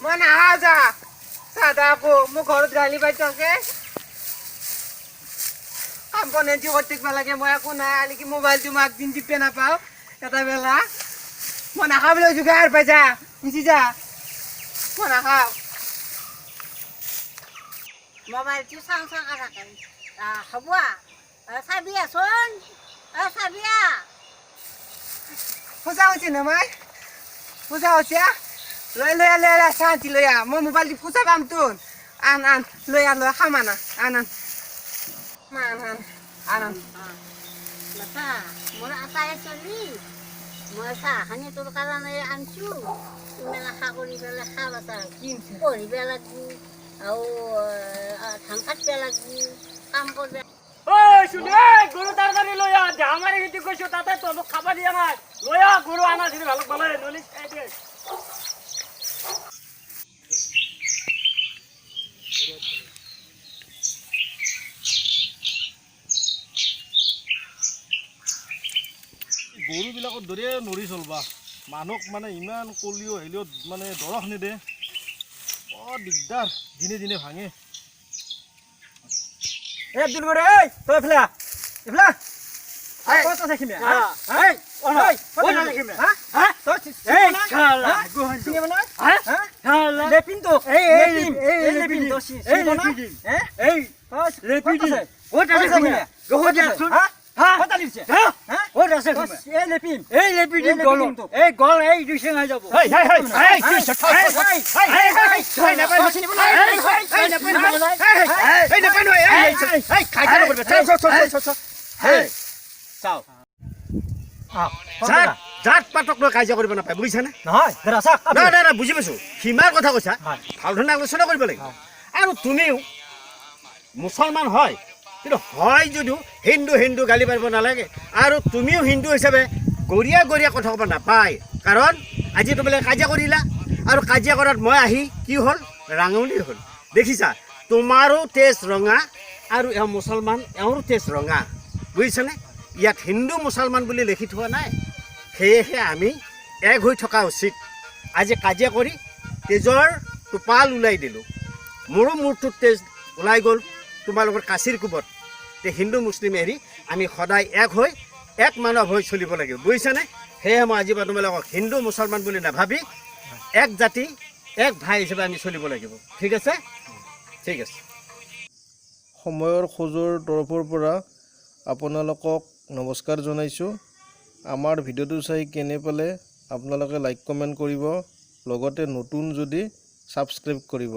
Mana aja, sada aku mau korut gali bacoke. Kampung nanti kotik balaknya mau aku na, lagi mobile cuma dinti pena pau, kata bela. Mana kau belum juga air baca, misi ja. Mana kau? Mobile tu sang katakan. Habwa, sabia son, sabia. Pusau sih namai, pusau sih. Loya santi loya, mau mobile di pusat bamtun, an loya hamana, anan, anan. Masa, mula saya sendiri. Masa, hanya tu kalau naya ancu, cuma aku ni bela hawasa, oh ni bela lagi, tangkat bela lagi, kampung bela. Oh, sudah, guru tarik loya, jangan ini kau shoot atas tu, mau kabar dia ngai, loya guru anak sini balok balok, nulis aja. গৰুবিলাকত দৰে নৰি চলবা মানুহক মানে ইমান কলিও Helio মানে দৰহ নিদে বৰ দিগদাৰ দিনে দিনে ভাঙে আব্দুল গরে এই তো এফলা কত আছে কিমে এই কত আছে কিমে হ্যাঁ তো এই খালা গোহন চিনি বনা হ্যাঁ খালা লেপিন তো এই লেপিন তো এই লেপিন হ্যাঁ এই লেপিন কত আছে কিমে গোহন আছে হ্যাঁ কত লিছে হ্যাঁ কত আছে কিমে এই লেপিন গল এই গল এই দুইছে না যাব এই তুই সখা এই না পাই চিনি বনা এই না পাই এই না পাই এই খাই খালো করবে চল এই চাও জাত পাতক লৈ কাজিয়া কৰিব নাপায় বুজিছানে নহয় না বুজি পাইছো সীমাৰ কথা কৈছা ভাল ধৰণে আলোচনা কৰিব লাগিব আৰু তুমিও মুছলমান হয় কিন্তু হয় যদিও হিন্দু গালি পাৰিব নালাগে আৰু তুমিও হিন্দু হিচাপে গৰিয়া কথা ক'ব নাপায় কাৰণ আজি তোমালোকে কাজিয়া কৰিলা আৰু কাজিয়া কৰাত মই আহি কি হ'ল ৰাঙনি হ'ল দেখিছা তোমাৰো তেজ ৰঙা আৰু এওঁ মুছলমান এওঁৰো তেজ ৰঙা বুজিছানে ইয়াত হিন্দু মুছলমান বুলি লিখি থোৱা নাই সেয়েহে আমি এক হৈ থকা উচিত আজি কাজিয়া কৰি তেজৰ টোপাল ওলাই দিলোঁ মোৰো মূৰটোত তেজ ওলাই গ'ল তোমালোকৰ কাচিৰ কোবত তে হিন্দু মুছলিম এৰি আমি সদায় এক হৈ এক মানৱ হৈ চলিব লাগিব বুজিছানে সেয়েহে মই আজি তোমালোকক হিন্দু মুছলমান বুলি নাভাবি এক জাতি এক ভাই হিচাপে আমি চলিব লাগিব ঠিক আছে সময়ৰ খোজৰ তৰফৰ পৰা আপোনালোকক নমস্কাৰ জনাইছোঁ আমাৰ ভিডিঅ'টো চাই কেনে পালে আপোনালোকে লাইক কমেণ্ট কৰিব লগতে নতুন যদি ছাবস্ক্ৰাইব কৰিব